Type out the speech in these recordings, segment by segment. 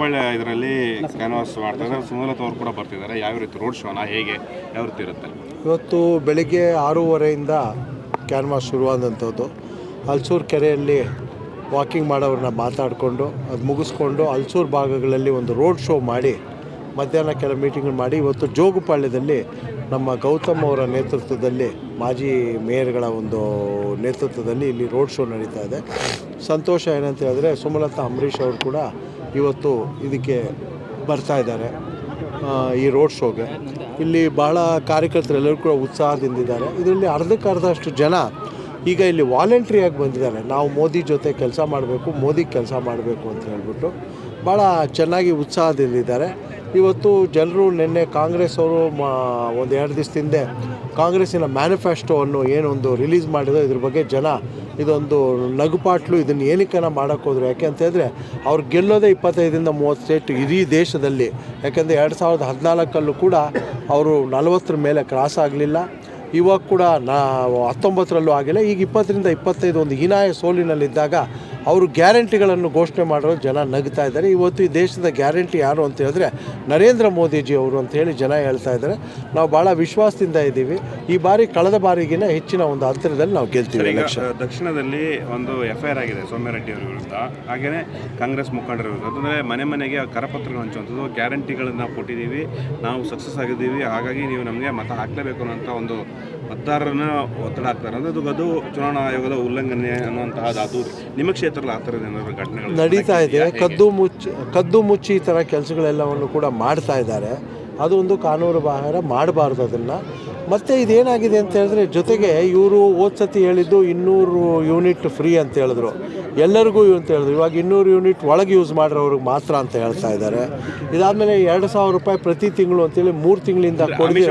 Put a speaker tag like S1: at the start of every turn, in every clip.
S1: ಜೋಗಪಾಳ್ಯ ಇದರಲ್ಲಿ ಕ್ಯಾನ್ವಾಸ್ ಮಾಡ್ತಾರೆ, ಸುಮಲತಾ ಅವರು ಕೂಡ ಬರ್ತಿದ್ದಾರೆ. ಯಾವ ರೀತಿ ರೋಡ್ ಶೋನ ಹೇಗೆ ಯಾವ ರೀತಿ ಇರುತ್ತೆ?
S2: ಇವತ್ತು ಬೆಳಿಗ್ಗೆ 6:30 ಕ್ಯಾನ್ವಾಸ್ ಶುರುವಾದಂಥದ್ದು. ಹಲ್ಸೂರು ಕೆರೆಯಲ್ಲಿ ವಾಕಿಂಗ್ ಮಾಡೋರನ್ನ ಮಾತಾಡಿಕೊಂಡು ಅದು ಮುಗಿಸ್ಕೊಂಡು ಹಲ್ಸೂರು ಭಾಗಗಳಲ್ಲಿ ಒಂದು ರೋಡ್ ಶೋ ಮಾಡಿ ಮಧ್ಯಾಹ್ನ ಕೆಲ ಮೀಟಿಂಗ್ ಮಾಡಿ ಇವತ್ತು ಜೋಗಪಾಳ್ಯದಲ್ಲಿ ನಮ್ಮ ಗೌತಮ್ ಅವರ ನೇತೃತ್ವದಲ್ಲಿ ಮಾಜಿ ಮೇಯರ್ಗಳ ಒಂದು ನೇತೃತ್ವದಲ್ಲಿ ಇಲ್ಲಿ ರೋಡ್ ಶೋ ನಡೀತಾ ಇದೆ. ಸಂತೋಷ ಏನಂತ ಹೇಳಿದ್ರೆ ಸುಮಲತಾ ಅಂಬರೀಷ್ ಅವರು ಕೂಡ ಇವತ್ತು ಇದಕ್ಕೆ ಬರ್ತಾ ಇದ್ದಾರೆ ಈ ರೋಡ್ ಶೋಗೆ. ಇಲ್ಲಿ ಭಾಳ ಕಾರ್ಯಕರ್ತರೆಲ್ಲರೂ ಕೂಡ ಉತ್ಸಾಹದಿಂದಿದ್ದಾರೆ. ಇದರಲ್ಲಿ ಅರ್ಧಕ್ಕರ್ಧಷ್ಟು ಜನ ಈಗ ಇಲ್ಲಿ ವಾಲಂಟ್ರಿಯಾಗಿ ಬಂದಿದ್ದಾರೆ. ನಾವು ಮೋದಿ ಜೊತೆ ಕೆಲಸ ಮಾಡಬೇಕು, ಮೋದಿ ಕೆಲಸ ಮಾಡಬೇಕು ಅಂತ ಹೇಳ್ಬಿಟ್ಟು ಭಾಳ ಚೆನ್ನಾಗಿ ಉತ್ಸಾಹದಿಂದಿದ್ದಾರೆ. ಇವತ್ತು ಜನರು ನಿನ್ನೆ ಕಾಂಗ್ರೆಸ್ ಅವರು ಒಂದು 2 ದಿವಸದ ಹಿಂದೆ ಕಾಂಗ್ರೆಸ್ಸಿನ ಮ್ಯಾನಿಫೆಸ್ಟೋವನ್ನು ಏನೊಂದು ರಿಲೀಸ್ ಮಾಡಿದೋ ಇದ್ರ ಬಗ್ಗೆ ಜನ ಇದೊಂದು ನಗುಪಾಟ್ಲು, ಇದನ್ನು ಏನಕ್ಕನ ಮಾಡೋಕ್ಕೋದ್ರು. ಯಾಕೆ ಅಂತ ಹೇಳಿದ್ರೆ ಅವ್ರು ಗೆಲ್ಲೋದೇ 25-30 ಸ್ಟೇಟ್ ಇಡೀ ದೇಶದಲ್ಲಿ. ಯಾಕೆಂದರೆ 2014 ಕೂಡ ಅವರು 40 ಮೇಲೆ ಕ್ರಾಸ್ ಆಗಲಿಲ್ಲ. ಇವಾಗ ಕೂಡ 19ರಲ್ಲೂ ಆಗಿಲ್ಲ. ಈಗ 20-25 ಒಂದು ಹೀನಾಯ ಸೋಲಿನಲ್ಲಿದ್ದಾಗ ಅವರು ಗ್ಯಾರಂಟಿಗಳನ್ನು ಘೋಷಣೆ ಮಾಡೋ ಜನ ನಗ್ತಾ ಇದ್ದಾರೆ. ಇವತ್ತು ಈ ದೇಶದ ಗ್ಯಾರಂಟಿ ಯಾರು ಅಂತ ಹೇಳಿದ್ರೆ ನರೇಂದ್ರ ಮೋದಿಜಿ ಅವರು ಅಂತ ಹೇಳಿ ಜನ ಹೇಳ್ತಾ ಇದ್ದಾರೆ. ನಾವು ಭಾಳ ವಿಶ್ವಾಸದಿಂದ ಇದ್ದೀವಿ. ಈ ಬಾರಿ ಕಳೆದ ಬಾರಿಗಿನ ಹೆಚ್ಚಿನ ಒಂದು ಅಂತರದಲ್ಲಿ ನಾವು ಗೆಲ್ತೀವಿ.
S1: ದಕ್ಷಿಣದಲ್ಲಿ ಒಂದು FIR ಆಗಿದೆ ಸೌಮ್ಯರೆಡ್ಡಿ ಅವರ ವಿರುದ್ಧ, ಹಾಗೆಯೇ ಕಾಂಗ್ರೆಸ್ ಮುಖಂಡರ ವಿರುದ್ಧ. ಅಂದರೆ ಮನೆ ಮನೆಗೆ ಕರಪತ್ರಗಳು ಹಂಚುವಂಥದ್ದು, ಗ್ಯಾರಂಟಿಗಳನ್ನು ಕೊಟ್ಟಿದ್ದೀವಿ, ನಾವು ಸಕ್ಸಸ್ ಆಗಿದ್ದೀವಿ, ಹಾಗಾಗಿ ನೀವು ನಮಗೆ ಮತ ಹಾಕಲೇಬೇಕು ಅನ್ನೋಂಥ ಒಂದು ಮತದಾರರನ್ನ ಒತ್ತಡ ಹಾಕ್ತಾರೆ. ಅಂದರೆ ಅದು ಚುನಾವಣಾ ಆಯೋಗದ ಉಲ್ಲಂಘನೆ ಅನ್ನುವಂತಹದ್ದು. ಅದು ನಿಮ್ಮ ಕ್ಷೇತ್ರದಲ್ಲಿ ಆ ಥರದ ಏನಾದರೂ ಘಟನೆಗಳು
S2: ನಡೀತಾ ಇದೆ. ಕದ್ದು ಮುಚ್ಚಿ ಈ ಥರ ಕೆಲಸಗಳೆಲ್ಲವನ್ನು ಕೂಡ ಮಾಡ್ತಾ ಇದ್ದಾರೆ. ಅದು ಒಂದು ಕಾನೂನು ಬಾಹಿರ, ಮಾಡಬಾರ್ದು ಅದನ್ನು. ಮತ್ತು ಇದೇನಾಗಿದೆ ಅಂತ ಹೇಳಿದ್ರೆ ಜೊತೆಗೆ ಇವರು ಸತಿ ಹೇಳಿದ್ದು 200 ಯೂನಿಟ್ ಫ್ರೀ ಅಂತ ಹೇಳಿದ್ರು, ಎಲ್ಲರಿಗೂ ಅಂತ ಹೇಳಿದ್ರು. ಇವಾಗ 200 ಯೂನಿಟ್ ಒಳಗೆ ಯೂಸ್ ಮಾಡಿರೋರಿಗೆ ಮಾತ್ರ ಅಂತ ಹೇಳ್ತಾ ಇದ್ದಾರೆ. ಇದಾದಮೇಲೆ 2,000 ರೂಪಾಯಿ ಪ್ರತಿ ತಿಂಗಳು ಅಂತೇಳಿ 3 ತಿಂಗಳಿಂದ ಕೊಡಿ.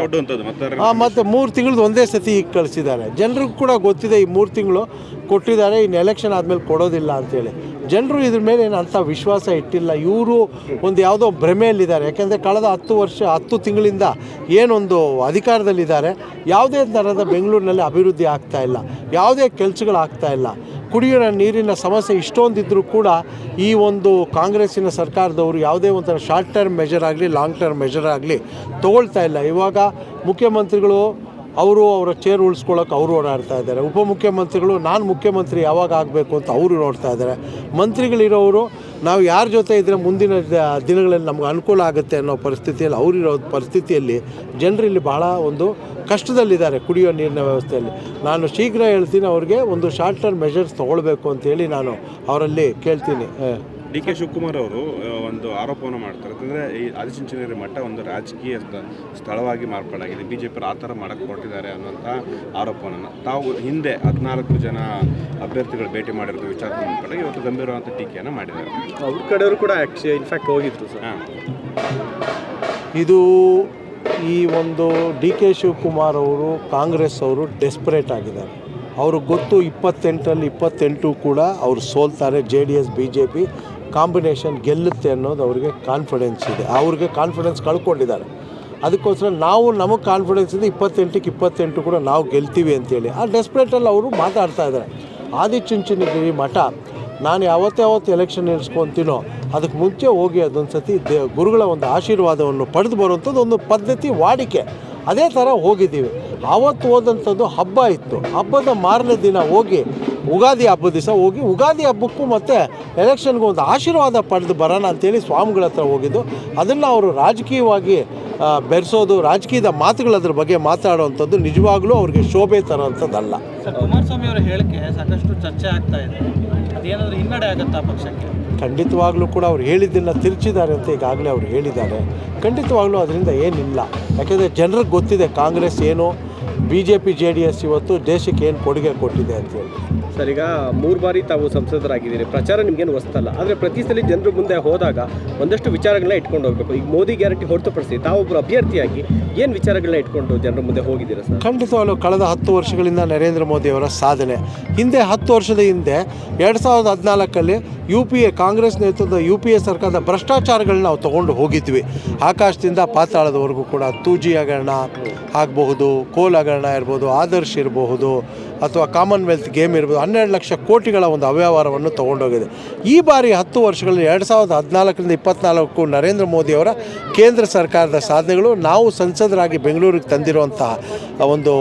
S2: ಮತ್ತು 3 ತಿಂಗಳದ್ದು ಒಂದೇ ಸತಿ ಈಗ ಕಳಿಸಿದ್ದಾರೆ. ಜನರಿಗೂ ಕೂಡ ಗೊತ್ತಿದೆ ಈ 3 ತಿಂಗಳು ಕೊಟ್ಟಿದ್ದಾರೆ, ಇನ್ನು ಎಲೆಕ್ಷನ್ ಆದಮೇಲೆ ಕೊಡೋದಿಲ್ಲ ಅಂತೇಳಿ. ಜನರು ಇದ್ರ ಮೇಲೆ ಏನು ಅಂಥ ವಿಶ್ವಾಸ ಇಟ್ಟಿಲ್ಲ. ಇವರು ಒಂದು ಯಾವುದೋ ಭ್ರಮೆಯಲ್ಲಿದ್ದಾರೆ. ಯಾಕೆಂದರೆ ಕಳೆದ 10 ತಿಂಗಳಿಂದ ಏನೊಂದು ಅಧಿಕಾರದಲ್ಲಿದ್ದಾರೆ, ಯಾವುದೇ ಥರದ ಬೆಂಗಳೂರಿನಲ್ಲಿ ಅಭಿವೃದ್ಧಿ ಆಗ್ತಾ ಇಲ್ಲ, ಯಾವುದೇ ಕೆಲಸಗಳಾಗ್ತಾ ಇಲ್ಲ. ಕುಡಿಯೋ ನೀರಿನ ಸಮಸ್ಯೆ ಇಷ್ಟೊಂದಿದ್ದರೂ ಕೂಡ ಈ ಒಂದು ಕಾಂಗ್ರೆಸ್ಸಿನ ಸರ್ಕಾರದವರು ಯಾವುದೇ ಒಂಥರ ಶಾರ್ಟ್ ಟರ್ಮ್ ಮೆಜರ್ ಆಗಲಿ ಲಾಂಗ್ ಟರ್ಮ್ ಮೆಜರ್ ಆಗಲಿ ತೊಗೊಳ್ತಾ ಇಲ್ಲ. ಇವಾಗ ಮುಖ್ಯಮಂತ್ರಿಗಳು ಅವರು ಅವರ ಚೇರ್ ಉಳಿಸ್ಕೊಳ್ಳೋಕೆ ಅವರು ಓಡಾಡ್ತಾ ಇದ್ದಾರೆ. ಉಪಮುಖ್ಯಮಂತ್ರಿಗಳು ನಾನು ಮುಖ್ಯಮಂತ್ರಿ ಯಾವಾಗ ಆಗಬೇಕು ಅಂತ ಅವರು ನೋಡ್ತಾ ಇದ್ದಾರೆ. ಮಂತ್ರಿಗಳಿರೋರು ನಾವು ಯಾರ ಜೊತೆ ಇದ್ದರೆ ಮುಂದಿನ ದಿನಗಳಲ್ಲಿ ನಮ್ಗೆ ಅನುಕೂಲ ಆಗುತ್ತೆ ಅನ್ನೋ ಪರಿಸ್ಥಿತಿಯಲ್ಲಿ ಅವರಿರೋ ಪರಿಸ್ಥಿತಿಯಲ್ಲಿ ಜನರಿಲ್ಲಿ ಭಾಳ ಒಂದು ಕಷ್ಟದಲ್ಲಿದ್ದಾರೆ ಕುಡಿಯೋ ನೀರಿನ ವ್ಯವಸ್ಥೆಯಲ್ಲಿ. ನಾನು ಶೀಘ್ರ ಹೇಳ್ತೀನಿ, ಅವ್ರಿಗೆ ಒಂದು ಶಾರ್ಟ್ ಟರ್ಮ್ ಮೆಷರ್ಸ್ ತೊಗೊಳ್ಬೇಕು ಅಂತೇಳಿ ನಾನು ಅವರಲ್ಲಿ ಕೇಳ್ತೀನಿ.
S1: DK ಶಿವಕುಮಾರ್ ಅವರು ಒಂದು ಆರೋಪವನ್ನು ಮಾಡ್ತಾರೆ. ಯಾಕಂದರೆ ಈ ಆದಿಚುಂಚನಗಿರಿ ಮಠ ಒಂದು ರಾಜಕೀಯ ಸ್ಥಳವಾಗಿ ಮಾರ್ಪಾಡಾಗಿದೆ, BJP ಆ ಥರ ಮಾಡೋಕ್ಕೆ ಹೊರಟಿದ್ದಾರೆ ಅನ್ನೋಂಥ ಆರೋಪವನ್ನು ತಾವು ಹಿಂದೆ 14 ಜನ ಅಭ್ಯರ್ಥಿಗಳು ಭೇಟಿ ಮಾಡಿರೋದು ವಿಚಾರ ಮಾಡ್ಕೊಂಡು ಇವತ್ತು ಗಂಭೀರವಾದಂಥ ಟೀಕೆಯನ್ನು ಮಾಡಿದ್ದಾರೆ.
S3: ಅವ್ರ ಕಡೆಯವರು ಕೂಡ ಇನ್ಫ್ಯಾಕ್ಟ್ ಹೋಗಿದ್ರು ಸರ್.
S2: ಇದು ಈ ಒಂದು DK ಶಿವಕುಮಾರ್ ಅವರು ಕಾಂಗ್ರೆಸ್ ಅವರು ಡೆಸ್ಪರೇಟ್ ಆಗಿದ್ದಾರೆ. ಅವ್ರಿಗೆ ಗೊತ್ತು 28 ಕೂಡ ಅವರು ಸೋಲ್ತಾರೆ, JDS BJP ಕಾಂಬಿನೇಷನ್ ಗೆಲ್ಲುತ್ತೆ ಅನ್ನೋದು ಅವ್ರಿಗೆ ಕಾನ್ಫಿಡೆನ್ಸ್ ಇದೆ. ಅವ್ರಿಗೆ ಕಾನ್ಫಿಡೆನ್ಸ್ ಕಳ್ಕೊಂಡಿದ್ದಾರೆ. ಅದಕ್ಕೋಸ್ಕರ ನಾವು ನಮಗೆ ಕಾನ್ಫಿಡೆನ್ಸ್ ಇದೆ 28 ಕೂಡ ನಾವು ಗೆಲ್ತೀವಿ ಅಂತೇಳಿ ಆ ಡೆಸ್ಪರೇಟಲ್ಲಿ ಅವರು ಮಾತಾಡ್ತಾ ಇದ್ದಾರೆ. ಆದಿಚುಂಚನಗಿರಿ ಮಠ ನಾನು ಯಾವತ್ತು ಎಲೆಕ್ಷನ್ ನಿಲ್ಲಿಸ್ಕೊತೀನೋ ಅದಕ್ಕೆ ಮುಂಚೆ ಹೋಗಿ ಅದೊಂದು ಸತಿ ಗುರುಗಳ ಒಂದು ಆಶೀರ್ವಾದವನ್ನು ಪಡೆದು ಬರುವಂಥದ್ದು ಒಂದು ಪದ್ಧತಿ, ವಾಡಿಕೆ. ಅದೇ ಥರ ಹೋಗಿದ್ದೀವಿ. ಆವತ್ತು ಹೋದಂಥದ್ದು ಹಬ್ಬ ಇತ್ತು. ಹಬ್ಬದ ಮಾರನೇ ದಿನ ಹೋಗಿ ಉಗಾದಿ ಹಬ್ಬದ ದಿವಸ ಹೋಗಿ ಉಗಾದಿ ಹಬ್ಬಕ್ಕೂ ಮತ್ತು ಎಲೆಕ್ಷನ್ಗೂ ಒಂದು ಆಶೀರ್ವಾದ ಪಡೆದು ಬರೋಣ ಅಂತೇಳಿ ಸ್ವಾಮಿಗಳ ಹತ್ರ ಹೋಗಿದ್ದು. ಅದನ್ನು ಅವರು ರಾಜಕೀಯವಾಗಿ ಬೆರೆಸೋದು, ರಾಜಕೀಯದ ಮಾತುಗಳದ್ರ ಬಗ್ಗೆ ಮಾತಾಡುವಂಥದ್ದು ನಿಜವಾಗ್ಲೂ ಅವ್ರಿಗೆ ಶೋಭೆ ತರೋವಂಥದ್ದಲ್ಲ.
S3: ಕುಮಾರಸ್ವಾಮಿ ಅವರ ಹೇಳಿಕೆ ಸಾಕಷ್ಟು ಚರ್ಚೆ ಆಗ್ತಾ ಇದೆ. ಅದೇನಾದರೂ ಹಿನ್ನಡೆ ಆಗುತ್ತಾ ಪಕ್ಷಕ್ಕೆ?
S2: ಖಂಡಿತವಾಗ್ಲೂ ಕೂಡ ಅವ್ರು ಹೇಳಿದ್ದನ್ನು ತಿರುಚಿದ್ದಾರೆ ಅಂತ ಈಗಾಗಲೇ ಅವ್ರು ಹೇಳಿದ್ದಾರೆ. ಖಂಡಿತವಾಗ್ಲೂ ಅದರಿಂದ ಏನಿಲ್ಲ. ಯಾಕೆಂದರೆ ಜನರಿಗೆ ಗೊತ್ತಿದೆ ಕಾಂಗ್ರೆಸ್ ಏನು, BJP JDS ಇವತ್ತು ದೇಶಕ್ಕೆ ಏನು ಕೊಡುಗೆ ಕೊಟ್ಟಿದೆ ಅಂತೇಳಿ.
S3: ಸರ್, ಈಗ 3 ಬಾರಿ ತಾವು ಸಂಸದರಾಗಿದ್ದೀರಿ, ಪ್ರಚಾರ ನಿಮಗೇನು ಹೊಸ್ತಲ್ಲ. ಆದರೆ ಪ್ರತಿ ಸಲ ಜನರ ಮುಂದೆ ಹೋದಾಗ ಒಂದಷ್ಟು ವಿಚಾರಗಳನ್ನ ಇಟ್ಕೊಂಡು ಹೋಗಬೇಕು. ಈಗ ಮೋದಿ ಗ್ಯಾರಂಟಿ ಹೊರತುಪಡಿಸಿ ತಾವೊಬ್ಬರು ಅಭ್ಯರ್ಥಿಯಾಗಿ ಏನು ವಿಚಾರಗಳನ್ನ ಇಟ್ಕೊಂಡು ಜನರ ಮುಂದೆ ಹೋಗಿದ್ದೀರಾ ಸರ್?
S2: ಖಂಡಿತವಾಗ್ಲೂ ಕಳೆದ 10 ವರ್ಷಗಳಿಂದ ನರೇಂದ್ರ ಮೋದಿಯವರ ಸಾಧನೆ. ಹಿಂದೆ 10 ವರ್ಷದ ಹಿಂದೆ 2014 UPA ಕಾಂಗ್ರೆಸ್ ನೇತೃತ್ವದ UPA ಸರ್ಕಾರದ ಭ್ರಷ್ಟಾಚಾರಗಳನ್ನ ನಾವು ತೊಗೊಂಡು ಹೋಗಿದ್ವಿ. ಆಕಾಶದಿಂದ ಪಾತಾಳದವರೆಗೂ ಕೂಡ 2G ಹಗರಣ ಆಗಬಹುದು, ಕೋಲ್ ಹಗರಣ ಹಗರಣ ಇರ್ಬೋದು, ಆದರ್ಶ್ ಇರಬಹುದು ಅಥವಾ ಕಾಮನ್ವೆಲ್ತ್ ಗೇಮ್ ಇರ್ಬೋದು, 12 ಲಕ್ಷ ಕೋಟಿಗಳ ಒಂದು ಅವ್ಯವಹಾರವನ್ನು ತೊಗೊಂಡೋಗಿದೆ. ಈ ಬಾರಿ 10 ವರ್ಷಗಳಲ್ಲಿ 2014ರಿಂದ 24 ನರೇಂದ್ರ ಮೋದಿಯವರ ಕೇಂದ್ರ ಸರ್ಕಾರದ ಸಾಧನೆಗಳು, ನಾವು ಸಂಸದರಾಗಿ ಬೆಂಗಳೂರಿಗೆ ತಂದಿರುವಂತಹ ಒಂದು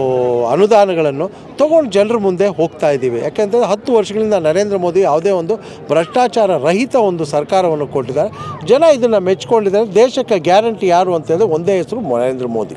S2: ಅನುದಾನಗಳನ್ನು ತೊಗೊಂಡು ಜನರ ಮುಂದೆ ಹೋಗ್ತಾ ಇದ್ದೀವಿ. ಯಾಕೆಂತಂದರೆ 10 ವರ್ಷಗಳಿಂದ ನರೇಂದ್ರ ಮೋದಿ ಯಾವುದೇ ಒಂದು ಭ್ರಷ್ಟಾಚಾರ ರಹಿತ ಒಂದು ಸರ್ಕಾರವನ್ನು ಕೊಟ್ಟಿದ್ದಾರೆ. ಜನ ಇದನ್ನು ಮೆಚ್ಕೊಂಡಿದ್ದಾರೆ. ದೇಶಕ್ಕೆ ಗ್ಯಾರಂಟಿ ಯಾರು ಅಂತಂದರೆ ಒಂದೇ ಹೆಸರು, ನರೇಂದ್ರ ಮೋದಿ.